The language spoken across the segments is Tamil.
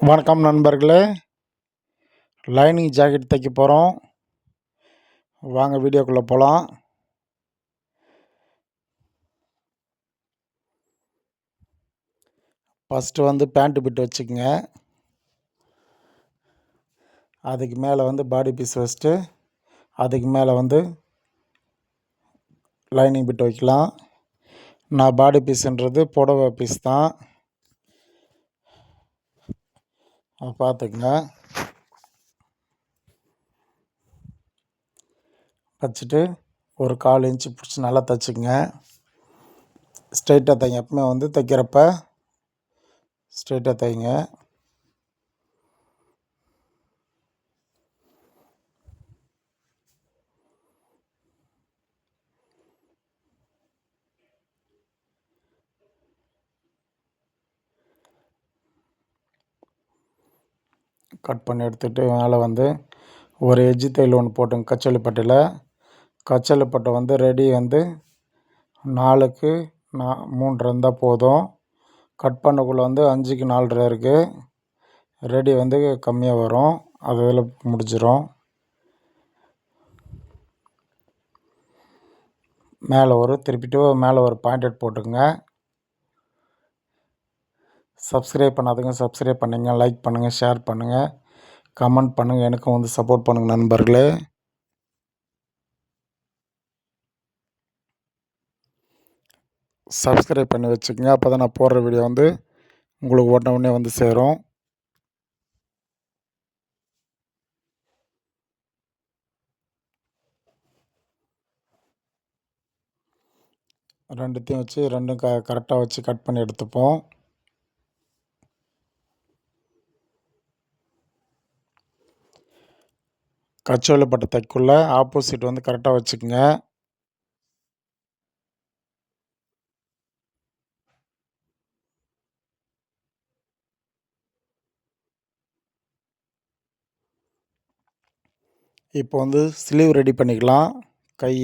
வணக்கம் நண்பர்களே. லைனிங் ஜாக்கெட் தைக்க போகிறோம். வாங்க வீடியோக்குள்ளே போகலாம். ஃபஸ்ட்டு பேண்ட்டு பிட் வச்சுக்கோங்க. அதுக்கு மேலே பாடி பீஸ் வச்சுட்டு அதுக்கு மேலே லைனிங் பிட் வைக்கலாம். நான் பாடி பீஸுன்றது புடவை பீஸ் தான், பார்த்துக்குங்க. வச்சுட்டு ஒரு 1/4 இன்ச்சு பிடிச்சி நல்லா தைச்சிக்கங்க. ஸ்ட்ரைட்டாக தைங்க. எப்பவுமே தைக்கிறப்ப ஸ்ட்ரைட்டாக தைங்க. கட் பண்ணி எடுத்துகிட்டு மேலே ஒரு எஜ்ஜு தையல் ஒன்று போட்டுங்க. கச்சல்லிப்பட்டையில் கச்சல்லிப்பட்டை ரெடி 4க்கு 3 இருந்தால் போதும். கட் பண்ணக்குள்ளே 5க்கு 4.5 இருக்குது. ரெடி கம்மியாக வரும், அதில் முடிச்சிடும். மேலே திருப்பிட்டு மேலே ஒரு பாயிண்டட் போட்டுங்க. சப்ஸ்கிரைப் பண்ணாதுங்க சப்ஸ்கிரைப் பண்ணுங்க, லைக் பண்ணுங்கள், ஷேர் பண்ணுங்கள், கமெண்ட் பண்ணுங்கள். எனக்கும் சப்போர்ட் பண்ணுங்கள் நண்பர்களே. சப்ஸ்கிரைப் பண்ணி வச்சுக்கோங்க. அப்போ தான் நான் போடுற வீடியோ உங்களுக்கு உடனே சேரும். ரெண்டுத்தையும் வச்சு ரெண்டும் கரெக்டாக வச்சு கட் பண்ணி எடுத்துப்போம். கச்சோலைப்பட்ட தைக்குள்ளே ஆப்போசிட் கரெக்டாக வச்சுக்கோங்க. இப்போ ஸ்லீவ் ரெடி பண்ணிக்கலாம். கை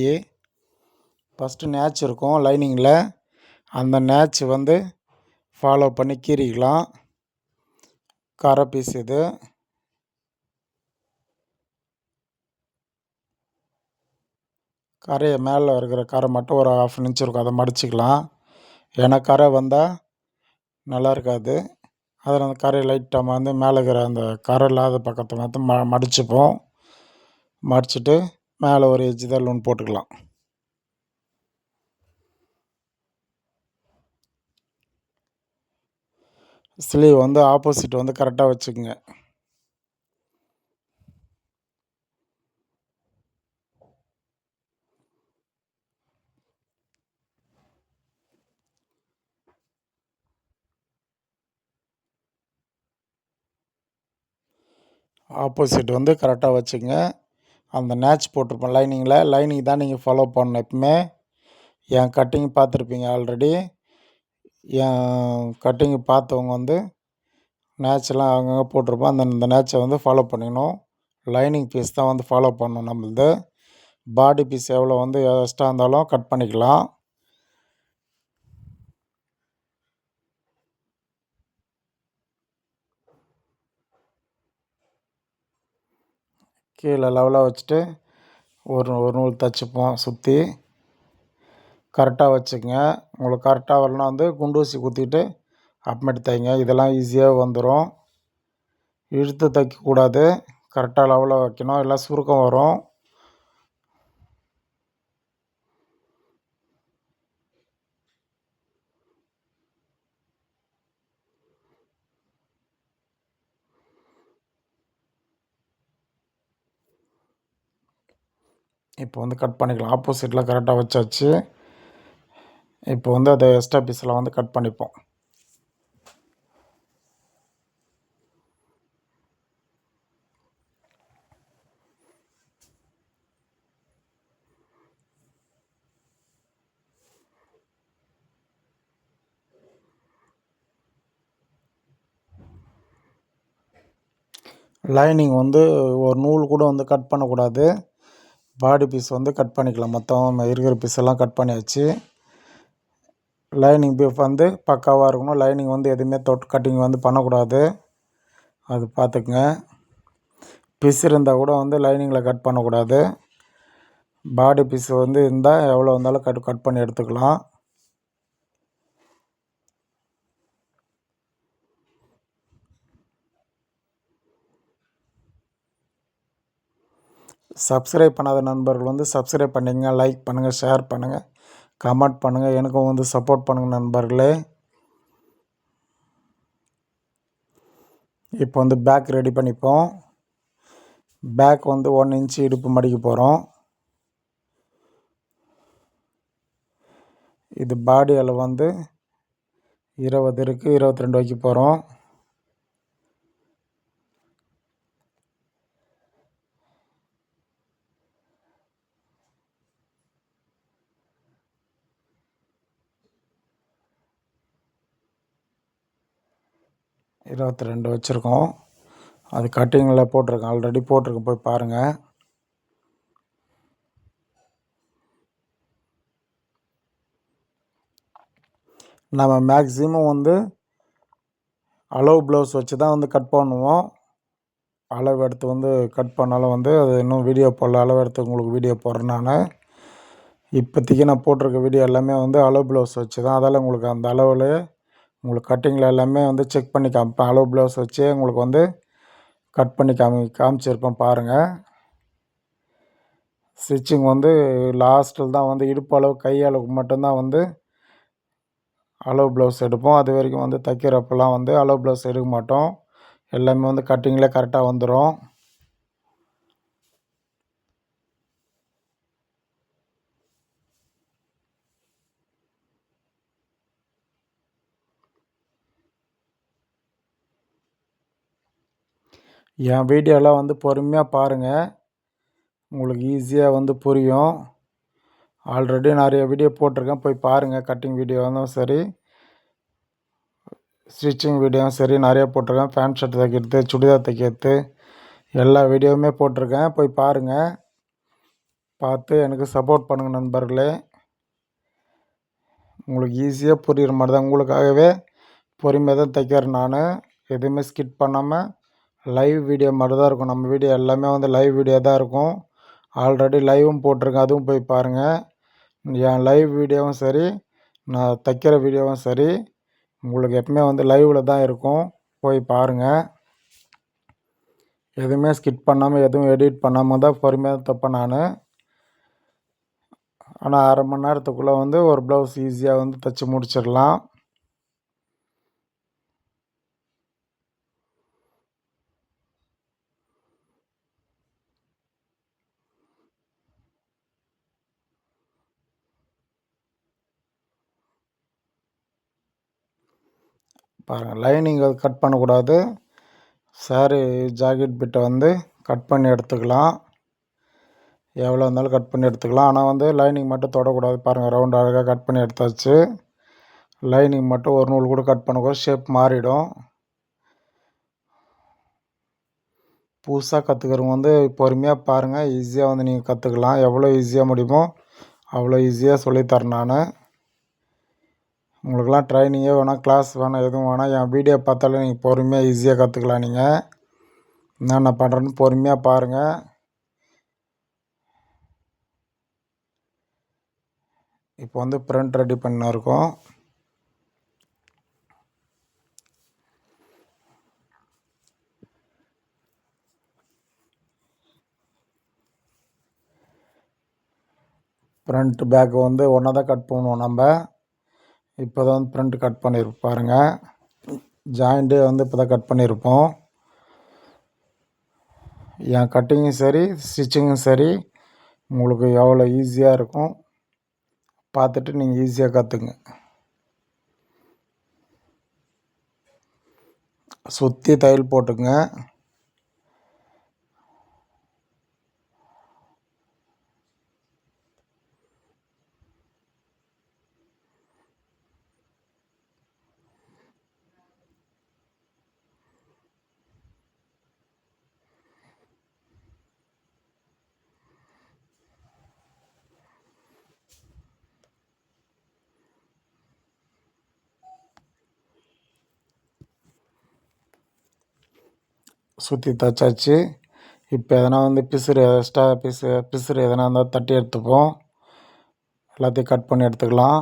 ஃபஸ்ட்டு நேட்ச் இருக்கும் லைனிங்கில், அந்த நேட்ச் ஃபாலோ பண்ணி கீறிக்கலாம். கரை பீஸ் இது. கரையை மேலே இருக்கிற கரை மட்டும் ஒரு 1/2 இன்ச் இருக்கும், அதை மடிச்சிக்கலாம். ஏன்னா கரை வந்தால் நல்லா இருக்காது. அதில் அந்த கரையை லைட்டாக மேலே இருக்கிற அந்த கரை இல்லாத பக்கத்தை மடிச்சுப்போம். மடிச்சுட்டு மேலே ஒரு எஜ்ஜு தையல் ஒன்று போட்டுக்கலாம். ஸ்லீவ் ஆப்போசிட் கரெக்டாக வச்சுக்கோங்க. ஆப்போசிட் கரெக்டாக வச்சுக்கோங்க. அந்த நேட்ச் போட்டிருப்போம் லைனிங் தான் நீங்கள் ஃபாலோ பண்ணணும் எப்பவுமே. என் கட்டிங் பார்த்துருப்பீங்க ஆல்ரெடி. என் கட்டிங் பார்த்தவங்க நேட்செல்லாம் அங்கங்கே போட்டிருப்போம். அந்த நேட்சை ஃபாலோ பண்ணிக்கணும். லைனிங் பீஸ் தான் ஃபாலோ பண்ணணும். நம்மளது பாடி பீஸ் எவ்வளோ எக்ஸ்ட்ரா இருந்தாலும் கட் பண்ணிக்கலாம். கீழே லெவலாக வச்சுட்டு ஒரு நூல் தைச்சிப்போம் சுற்றி. கரெக்டாக வச்சுக்கோங்க. உங்களுக்கு கரெக்டாக வரலனா குண்டூசி குத்திட்டு அப்புறமேட்டு தைங்க. இதெல்லாம் ஈஸியாக வந்துடும். இழுத்து தைக்கக்கூடாது, கரெக்டாக லெவலாக வைக்கணும், எல்லாம் சுருக்கம் வரும். இப்போ கட் பண்ணிக்கலாம். ஆப்போசிட்டில் கரெக்டாக வச்சாச்சு. இப்போ அதை எக்ஸ்ட்ரா பீஸில் கட் பண்ணிப்போம். லைனிங் ஒரு நூல் கூட கட் பண்ணக்கூடாது. பாடி பீஸ் கட் பண்ணிக்கலாம். மொத்தம் இருக்கிற பீஸெல்லாம் கட் பண்ணியாச்சு. லைனிங் பீஸ் பக்காவாக இருக்கணும். லைனிங் எதுவுமே தொட்டு கட்டிங் பண்ணக்கூடாது. அது பார்த்துக்குங்க. பீஸ் இருந்தால் கூட வந்து லைனிங்கில் கட் பண்ணக்கூடாது. பாடி பீஸ் வந்து இருந்தால் எவ்வளோ இருந்தாலும் கட் பண்ணி எடுத்துக்கலாம். சப்ஸ்கிரைப் பண்ணாத நண்பர்கள் வந்து சப்ஸ்கிரைப் பண்ணிங்க, லைக் பண்ணுங்கள், ஷேர் பண்ணுங்கள், கமெண்ட் பண்ணுங்கள். எனக்கும் வந்து சப்போர்ட் பண்ணுங்கள் நண்பர்களே. இப்போ வந்து பேக் ரெடி பண்ணிப்போம். பேக் வந்து 1 இன்ச்சு இடுப்பு மடிக்க போகிறோம். இது பாடி அளவு வந்து 20 இருக்குது, 22 வைக்க போகிறோம். இருபத்தி ரெண்டு வச்சுருக்கோம். அது கட்டிங்கில் போட்டிருக்கேன், ஆல்ரெடி போட்டிருக்கேன், போய் பாருங்கள். நம்ம மேக்ஸிமம் வந்து அளவு ப்ளவுஸ் வச்சு தான் வந்து கட் பண்ணுவோம். அளவு எடுத்து வந்து கட் பண்ணாலும் வந்து அது இன்னும் வீடியோ போடல. அளவு எடுத்து உங்களுக்கு வீடியோ போடுறேன் நான். இப்போதைக்கு நான் போட்டிருக்க வீடியோ எல்லாமே வந்து அளவு ப்ளவுஸ் வச்சு தான். அதால் உங்களுக்கு அந்த அளவில் உங்களுக்கு கட்டிங்கில் எல்லாமே வந்து செக் பண்ணி காமிப்பேன். அளவு ப்ளவுஸ் வச்சே உங்களுக்கு வந்து கட் பண்ணி காமிச்சிருப்பேன் பாருங்கள். ஸ்டிச்சிங் வந்து லாஸ்ட்டில் தான் வந்து இடுப்பு அளவு, கை அளவுக்கு மட்டும்தான் வந்து அளவு ப்ளவுஸ் எடுப்போம். அது வரைக்கும் வந்து தைக்கிறப்பெல்லாம் வந்து அளவு ப்ளவுஸ் எடுக்க மாட்டோம். எல்லாமே வந்து கட்டிங்கில் கரெக்டாக வந்துடும். என் வீடியோலாம் வந்து பொறுமையாக பாருங்கள், உங்களுக்கு ஈஸியாக வந்து புரியும். ஆல்ரெடி நிறைய வீடியோ போட்டிருக்கேன், போய் பாருங்கள். கட்டிங் வீடியோவும் சரி, ஸ்டிச்சிங் வீடியோவும் சரி நிறைய போட்டிருக்கேன். பேண்ட் ஷர்ட் தைக்கிறது, சுடிதார் தைக்கிறது, எல்லா வீடியோவுமே போட்டிருக்கேன். போய் பாருங்கள். பார்த்து எனக்கு சப்போர்ட் பண்ணுங்கள் நண்பர்களே. உங்களுக்கு ஈஸியாக புரிகிற மாதிரி தான், உங்களுக்காகவே பொறுமையாக தான் தைக்கிறேன் நான். எதுவுமே ஸ்கிப் பண்ணாமல் லைவ் வீடியோ மாதிரி தான் இருக்கும். நம்ம வீடியோ எல்லாமே வந்து லைவ் வீடியோ தான் இருக்கும். ஆல்ரெடி லைவும் போட்டிருக்கேன், அதுவும் போய் பாருங்கள். என் லைவ் வீடியோவும் சரி, நான் தைக்கிற வீடியோவும் சரி, உங்களுக்கு எப்பவுமே வந்து லைவில் தான் இருக்கும். போய் பாருங்கள். எதுவுமே ஸ்கிப் பண்ணாமல், எதுவும் எடிட் பண்ணாமல் தான் பொறுமையாக தைப்பேன் நான். ஆனால் அரை மணி நேரத்துக்குள்ளே வந்து ஒரு ப்ளவுஸ் ஈஸியாக வந்து தைச்சி முடிச்சிடலாம். பாருங்கள், லைனிங் கட் பண்ணக்கூடாது. சாரி ஜாக்கெட் பிட்டை வந்து கட் பண்ணி எடுத்துக்கலாம். எவ்வளோ இருந்தாலும் கட் பண்ணி எடுத்துக்கலாம். ஆனால் வந்து லைனிங் மட்டும் தொடக்கூடாது. பாருங்கள், ரவுண்ட் அழகாக கட் பண்ணி எடுத்தாச்சு. லைனிங் மட்டும் ஒரு நூல் கூட கட் பண்ணக்கூடாது, ஷேப் மாறிடும். புதுசாக கற்றுக்கிறவங்க வந்து பொறுமையாக பாருங்கள், ஈஸியாக வந்து நீங்கள் கற்றுக்கலாம். எவ்வளோ ஈஸியாக முடியுமோ அவ்வளோ ஈஸியாக சொல்லித்தரேன் நான். உங்களுக்கெல்லாம் ட்ரைனிங்கே வேணாம், கிளாஸ் வேணாம், எதுவும் வேணாம். என் வீடியோ பார்த்தாலே நீங்கள் பொறுமையாக ஈஸியாக கற்றுக்கலாம். நீங்கள் என்னென்ன பண்ணுறேன்னு பொறுமையாக பாருங்கள். இப்போ வந்து பிரிண்ட் ரெடி பண்ண இருக்கோம். ஃப்ரண்ட் பேக் வந்து ஒன்றா தான் கட் பண்ணுவோம் நம்ம. இப்போ தான் வந்து ஃப்ரண்ட் கட் பண்ணியிருப்போம் பாருங்கள். ஜாயிண்ட்டே வந்து இப்போ தான் கட் பண்ணியிருப்போம். என் கட்டிங்கும் சரி, ஸ்டிச்சிங்கும் சரி, உங்களுக்கு எவ்வளோ ஈஸியாக இருக்கும் பார்த்துட்டு நீங்கள் ஈஸியாக கற்றுங்க. சுற்றி தையல் போட்டுங்க. சுற்றி தைச்சாச்சு. இப்போ எதனா வந்து பிசுறு எக்ஸ்ட்ரா பிசுறு எதனா இருந்தால் தட்டி எடுத்துப்போம். எல்லாத்தையும் கட் பண்ணி எடுத்துக்கலாம்.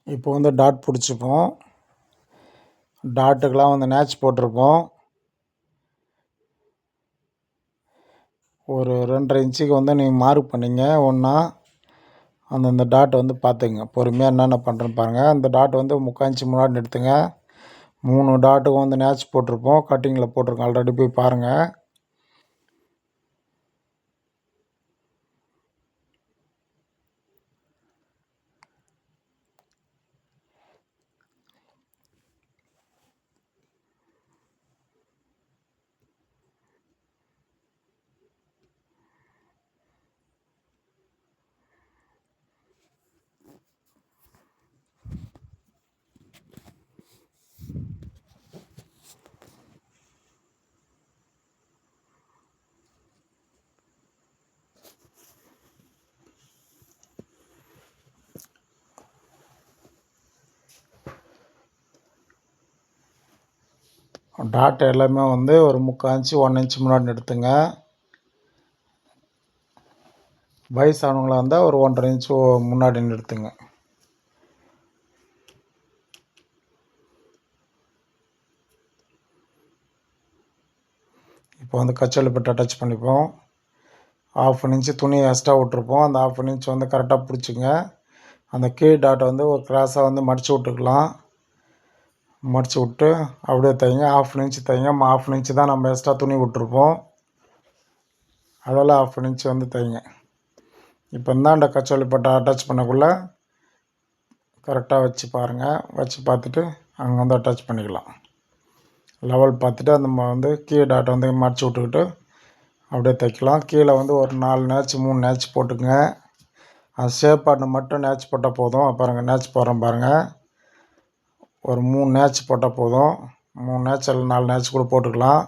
இப்போ வந்து டாட் பிடிச்சிப்போம். டாட்டுக்கெலாம் வந்து நேட்ச் போட்டிருப்போம். ஒரு 2.5 இன்ச்சுக்கு வந்து நீங்கள் மார்க் பண்ணிங்க ஒன்றா அந்தந்த டாட் வந்து பார்த்துங்க. பொறுமையாக என்னென்ன பண்ணுறேன்னு பாருங்கள். அந்த டாட் வந்து 3/4 இன்ச்சு முன்னாடி நிறுத்துங்க. 3 டாட்டுக்கும் வந்து நேட்ச் போட்டிருப்போம். கட்டிங்கில் போட்டிருக்கோம். ஆல்ரெடி போய் பாருங்கள். டாட் எல்லாமே வந்து ஒரு 3/4 இன்ச்சு 1 இன்ச்சு முன்னாடி நிறுத்துங்க. வயசானவங்களாக இருந்தால் ஒரு 1.5 இன்ச்சு முன்னாடி நிறுத்துங்க. இப்போ வந்து கச்சோலி பட்டு அட்டாச் பண்ணிப்போம். 1/2 இன்ச்சு துணி எக்ஸ்ட்ரா விட்ருப்போம். அந்த 1/2 இன்ச் வந்து கரெக்டாக பிடிச்சிங்க. அந்த கீழ் டாட்டை வந்து ஒரு கிராஸாக வந்து மடித்து விட்டுக்கலாம். மடித்து விட்டு அப்படியே தைங்க. 1/2 இன்ச்சு தைங்க. 1/2 இன்ச்சு தான் நம்ம எக்ஸ்ட்ரா துணி விட்ருப்போம். அதெல்லாம் 1/2 இன்ச்சு வந்து தைங்க. இப்போ இந்தாண்ட கச்சோலி பட்டை அட்டாச் பண்ணக்குள்ளே கரெக்டாக வச்சு பாருங்கள். வச்சு பார்த்துட்டு அங்கே வந்து அட்டாச் பண்ணிக்கலாம். லெவல் பார்த்துட்டு அந்த வந்து கீழ் டாட்டை வந்து மடித்து விட்டுக்கிட்டு அப்படியே தைக்கலாம். கீழே வந்து ஒரு 4 நேட்ச் 3 நேட்ச் போட்டுக்குங்க. அது ஷேப்பாட்டு மட்டும் நேட்ச் போட்டால் போதும். பாருங்கள் நேட்ச் போடுறேன் பாருங்கள். ஒரு 3 நேட்ச் போட்டால் போதும். 3 நேட்ச் இல்லை 4 நேட்ச் கூட போட்டுக்கலாம்.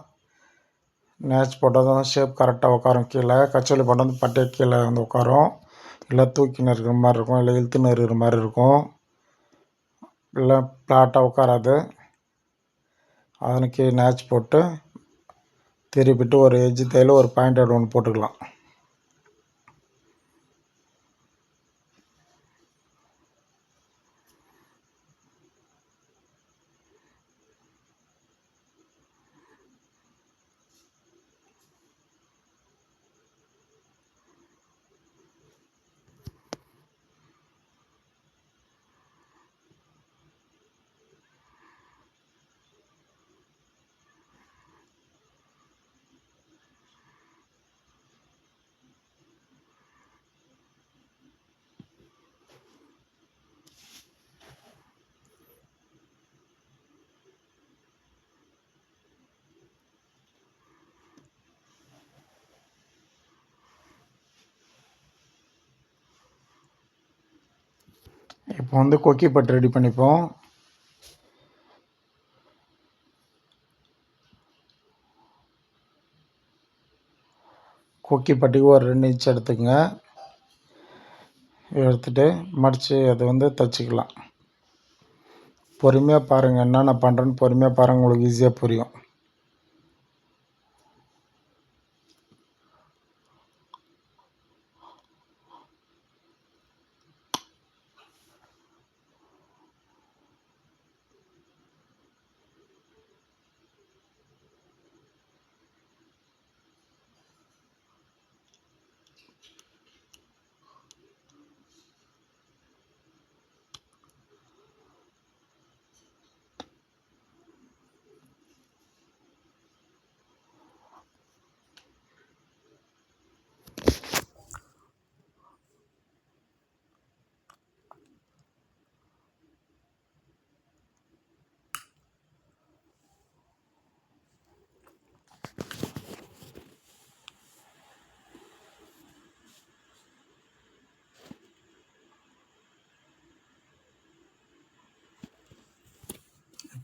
நேட்ச் போட்டால் தான் ஷேப் கரெக்டாக உட்காரும். கீழே கச்சோலி பட்டை வந்து பட்டையை கீழே வந்து உட்காரும். இல்லை தூக்கின்னு இருக்கிற மாதிரி இருக்கும். இல்லை இழுத்துன்னு இருக்கிற மாதிரி இருக்கும். இல்லை ஃப்ளாட்டாக உட்காராது. அதனுக்கு நேட்ச் போட்டு திருப்பிட்டு ஒரு எஜ்ஜு தையல் ஒரு பாயிண்டட் ஒன்று போட்டுக்கலாம். இப்போ வந்து கொக்கி பட்டு ரெடி பண்ணிப்போம். கொக்கி பட்டிக்கு ஒரு 2 இன்ச் எடுத்துக்கங்க. எடுத்துகிட்டு மடித்து அதை வந்து தைச்சிக்கலாம். பொறுமையாக பாருங்கள். என்னென்ன பண்ணுறேன்னு பொறுமையாக பாருங்கள். உங்களுக்கு ஈஸியாக புரியும்.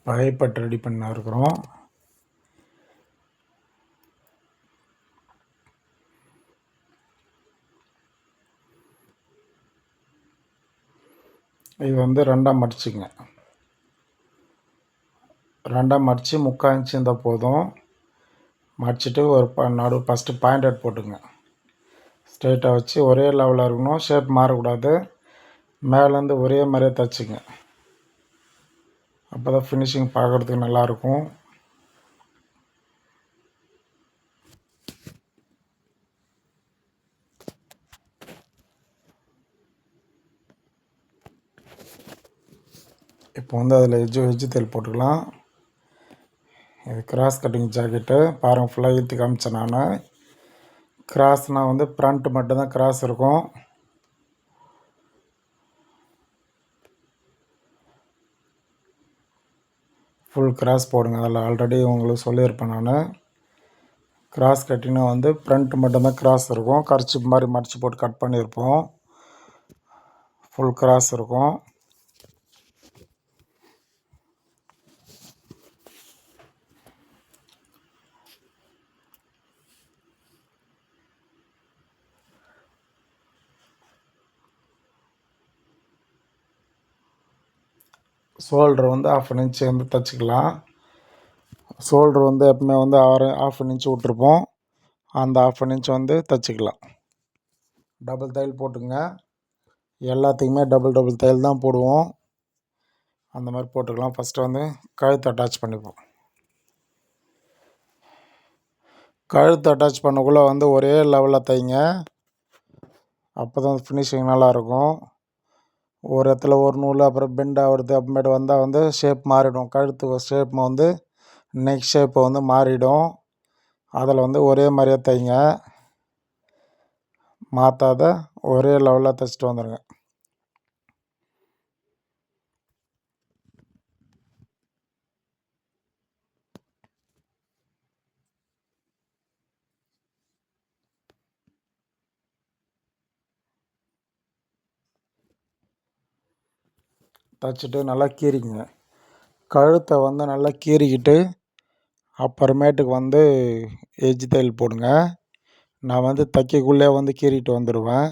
பைப்பட் ரெடி பண்ண இருக்கிறோம். இது வந்து ரெண்டாக மடிச்சுங்க. ரெண்டாக மடித்து 3/4 இன்ச்சு இருந்தால் போதும். மடிச்சுட்டு ஒரு நடு ஃபஸ்ட்டு பாயிண்டட் போட்டுங்க. ஸ்ட்ரெயிட்டாக வச்சு ஒரே லெவலில் இருக்கணும், ஷேப் மாறக்கூடாது. மேலேருந்து ஒரே மாதிரியே தைச்சிங்க. அப்போ தான் ஃபினிஷிங் பார்க்குறதுக்கு நல்லாயிருக்கும். இப்போ வந்து அதில் வெஜ்ஜு தையல் போட்டுக்கலாம். இது கிராஸ் கட்டிங் ஜாக்கெட்டு பாருங்கள், ஃபுல்லாக இழுத்து காமிச்சேன் நான். கிராஸ்னால் வந்து ஃப்ரண்ட்டு மட்டும்தான் கிராஸ் இருக்கும். ஃபுல் கிராஸ் போடுங்க. அதில் ஆல்ரெடி உங்களுக்கு சொல்லியிருப்பேன் நான். கிராஸ் கட்டிங்னா வந்து ஃப்ரண்ட்டு மட்டும்தான் கிராஸ் இருக்கும். கர்ச்சிப் மாதிரி மடித்து போட்டு கட் பண்ணியிருப்போம். ஃபுல் கிராஸ் இருக்கும். ஷோல்டர் வந்து 1/2 இன்ச்சு வந்து தைச்சிக்கலாம். ஷோல்டர் வந்து எப்பவுமே வந்து 1/2 இன்ச்சு விட்ருப்போம். அந்த 1/2 இன்ச் வந்து தைச்சிக்கலாம். டபுள் தையல் போட்டுங்க. எல்லாத்துக்குமே டபுள் தையல் தான் போடுவோம். அந்த மாதிரி போட்டுக்கலாம். ஃபஸ்ட்டு வந்து கழுத்து அட்டாச் பண்ணிப்போம். கழுத்து அட்டாச் பண்ணக்குள்ளே வந்து ஒரே லெவலில் தைங்க. அப்போ தான் ஃபினிஷிங் நல்லாயிருக்கும். ஒரு இடத்துல ஒரு நூல் அப்புறம் பெண்ட் ஆகிறது அப்புறமேட்டு வந்தால் வந்து ஷேப் மாறிடும். கழுத்து ஷேப் வந்து நெக் ஷேப்பை வந்து மாறிடும். அதில் வந்து ஒரே மாதிரியே தைங்க. மாற்றாத ஒரே லெவலில் தைச்சிட்டு வந்துடுங்க. தைச்சிட்டு நல்லா கீறிங்க. கழுத்தை வந்து நல்லா கீறிக்கிட்டு அப்புறமேட்டுக்கு வந்து எட்ஜ் தையல் போடுங்க. நான் வந்து தைக்கக்குள்ளே வந்து கீறிட்டு வந்துடுவேன்.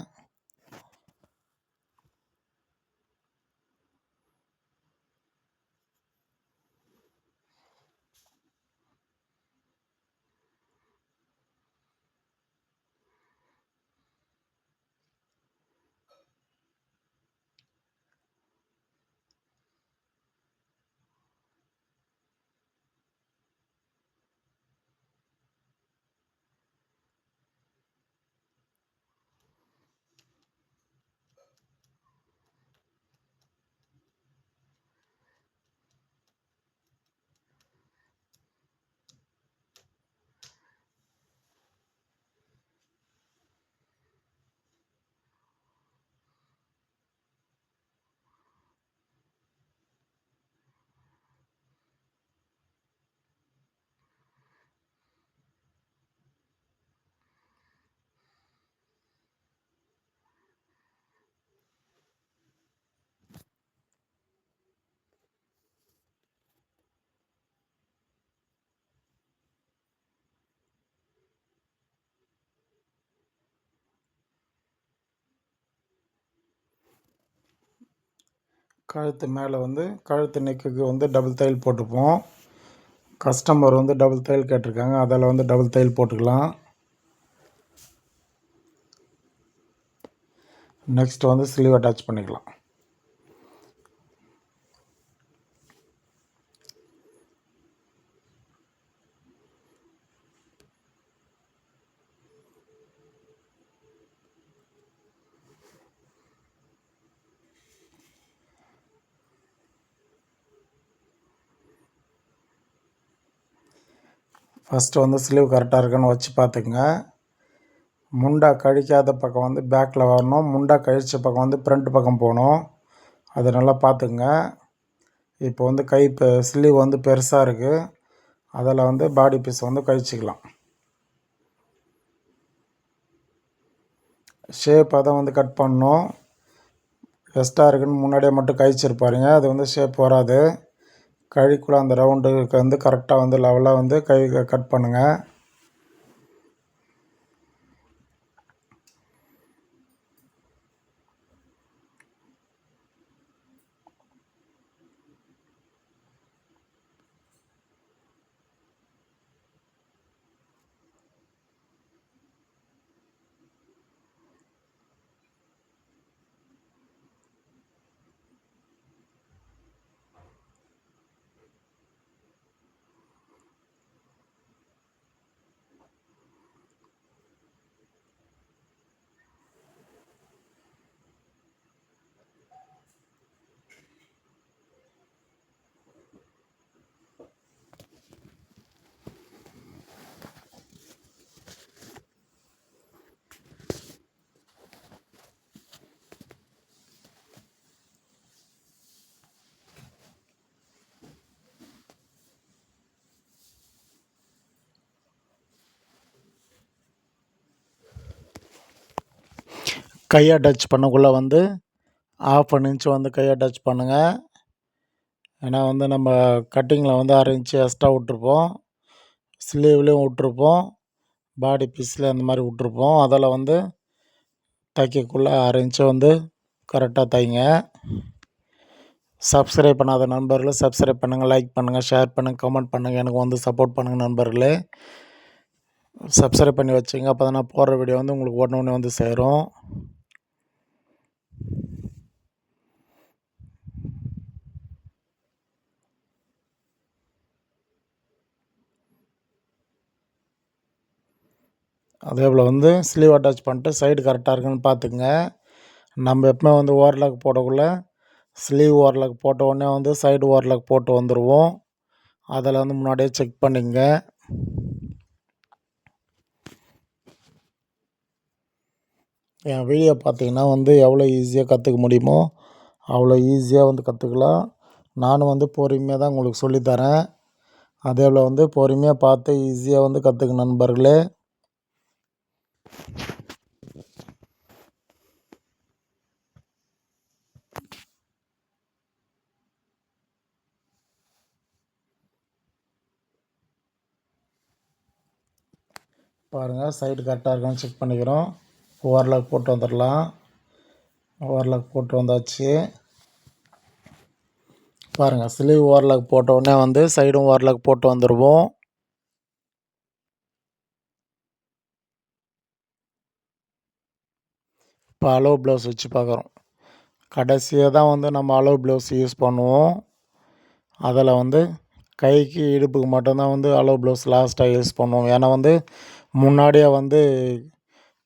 கழுத்து மேலே வந்து கழுத்து நெக்குக்கு வந்து டபுள் தையல் போட்டுப்போம். கஸ்டமர் வந்து டபுள் தையல் கேட்டிருக்காங்க, அதில் வந்து டபுள் தையல் போட்டுக்கலாம். நெக்ஸ்ட் வந்து ஸ்லீவ் அட்டாச் பண்ணிக்கலாம். ஃபஸ்ட்டு வந்து ஸ்லீவ் கரெக்டாக இருக்கான்னு வச்சு பார்த்துக்குங்க. முண்டா கழிக்காத பக்கம் வந்து பேக்கில் வரணும். முண்டா கழிச்ச பக்கம் வந்து ஃப்ரண்ட் பக்கம் போகணும். அது நல்லா பார்த்துக்குங்க. இப்போ வந்து கை ஸ்லீவ் வந்து பெருசாக இருக்குது. அதில் வந்து பாடி பீஸ் வந்து கழிச்சிக்கலாம். ஷேப் அதை வந்து கட் பண்ணணும். எக்ஸ்ட்ரா இருக்குன்னு முன்னாடியே மட்டும் கழிச்சிருப்பாருங்க, அது வந்து ஷேப் வராது. கழிக்குள்ள அந்த ரவுண்டுக்கு வந்து கரெக்டாக வந்து லெவலாக வந்து கை கட் பண்ணுங்கள். கையை டச் பண்ணக்குள்ளே வந்து 1/2 இன்ச் வந்து கையை டச் பண்ணுங்கள். ஏன்னா வந்து நம்ம கட்டிங்கில் வந்து 1/2 இன்ச்சு எக்ஸ்ட்ரா விட்ருப்போம், ஸ்லீவ்லேயும் விட்ருப்போம், பாடி பீஸில் அந்த மாதிரி விட்ருப்போம். அதில் வந்து தைக்கக்குள்ளே 1/2 இன்ச்சு வந்து கரெக்டாக தைங்க. சப்ஸ்கிரைப் பண்ணாத நண்பர்கள் சப்ஸ்கிரைப் பண்ணுங்கள், லைக் பண்ணுங்கள், ஷேர் பண்ணுங்கள், கமெண்ட் பண்ணுங்கள். எனக்கு வந்து சப்போர்ட் பண்ணுங்கள் நண்பர்களே. சப்ஸ்கிரைப் பண்ணி வச்சுங்க. அப்போ தான் நான் போடுற வீடியோ வந்து உங்களுக்கு உடனே வந்து சேரும். அதே போல் வந்து ஸ்லீவ் அட்டாச் பண்ணிட்டு சைடு கரெக்டாக இருக்குன்னு பார்த்துக்குங்க. நம்ம எப்பவுமே வந்து ஓவர்லாக் போடக்குள்ள ஸ்லீவ் ஓவர்லாக் போட்ட உடனே வந்து சைடு ஓவர்லாக் போட்டு வந்துடுவோம். அதில் வந்து முன்னாடியே செக் பண்ணிங்க. என் வீடியோ பார்த்தீங்கன்னா வந்து எவ்வளோ ஈஸியாக கற்றுக்க முடியுமோ அவ்வளோ ஈஸியாக வந்து கற்றுக்கலாம். நானும் வந்து பொறுமையாக தான் உங்களுக்கு சொல்லித்தரேன். அதே போல் வந்து பொறுமையாக பார்த்து ஈஸியாக வந்து கற்றுக்க நண்பர்களே. பாருங்கள், சைடு கரெக்டாக இருக்கான்னு செக் பண்ணிக்கிறோம். ஓவர்லாக் போட்டு வந்துடலாம். ஓவர்லாக் போட்டு வந்தாச்சு. பாருங்கள், ஸ்லீவ் ஓவர்லாக் போட்ட உடனே வந்து சைடும் ஓவர்லாக் போட்டு வந்துடுவோம். இப்போ அளவு ப்ளவுஸ் வச்சு பார்க்குறோம். கடைசியாக தான் வந்து நம்ம அளவு ப்ளவுஸ் யூஸ் பண்ணுவோம். அதில் வந்து கைக்கு இடுப்புக்கு மட்டும்தான் வந்து அளவு ப்ளவுஸ் லாஸ்ட்டாக யூஸ் பண்ணுவோம். ஏன்னா வந்து முன்னாடியே வந்து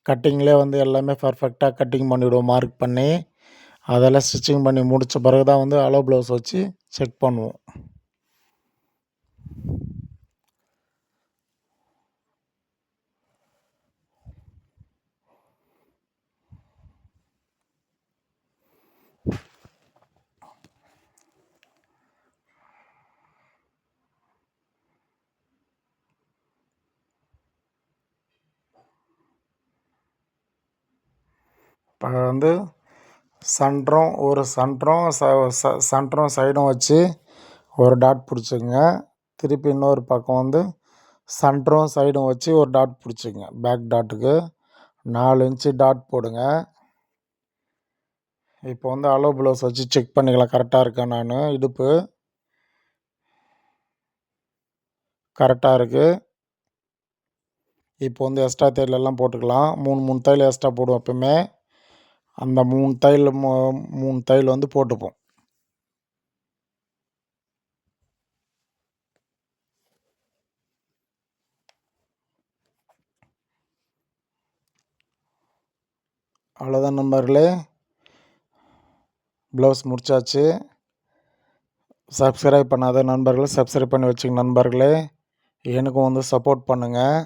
கட்டிங்லேயே வந்து எல்லாமே பர்ஃபெக்டாக கட்டிங் பண்ணிவிடுவோம் மார்க் பண்ணி. அதெல்லாம் ஸ்டிச்சிங் பண்ணி முடித்த பிறகு தான் வந்து அளவு ப்ளவுஸ் வச்சு செக் பண்ணுவோம். இப்போ வந்து சென்டரும் சைடும் வச்சு ஒரு டாட் பிடிச்சிங்க. திருப்பி இன்னொரு பக்கம் வந்து சென்டரும் சைடும் வச்சு ஒரு டாட் பிடிச்சிங்க. பேக் டாட்டுக்கு 4 இன்ச்சு டாட் போடுங்க. இப்போ வந்து அளவு ப்ளவுஸ் வச்சு செக் பண்ணிக்கலாம் கரெக்டாக இருக்கேன். நான் இடுப்பு கரெக்டாக இருக்குது. இப்போ வந்து எக்ஸ்ட்ரா தையலெல்லாம் போட்டுக்கலாம். 3 தையல் எக்ஸ்ட்ரா போடுவோம் எப்பவுமே. அந்த 3 தையல் வந்து போட்டுப்போம். அவ்வளோதான் நண்பர்களே, ப்ளவுஸ் முடிச்சாச்சு. சப்ஸ்கிரைப் பண்ணாத நண்பர்கள் சப்ஸ்கிரைப் பண்ணி வச்சுங்க நண்பர்களே. எனக்கும் வந்து சப்போர்ட் பண்ணுங்கள்.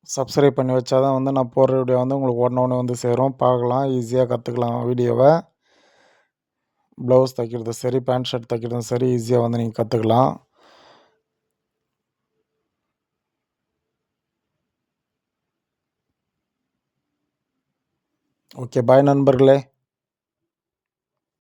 சப்ஸ்கிரைப் பண்ணி வச்சா தான் வந்து நான் போடுற வீடியோ வந்து உங்களுக்கு உடனே வந்து சேரும். பார்க்கலாம், ஈஸியாக கற்றுக்கலாம் வீடியோவை. ப்ளவுஸ் தைக்கிறது சரி, பேண்ட் ஷர்ட் தைக்கிறதும் சரி, ஈஸியாக வந்து நீங்கள் கற்றுக்கலாம். ஓகே, பாய் நண்பர்களே.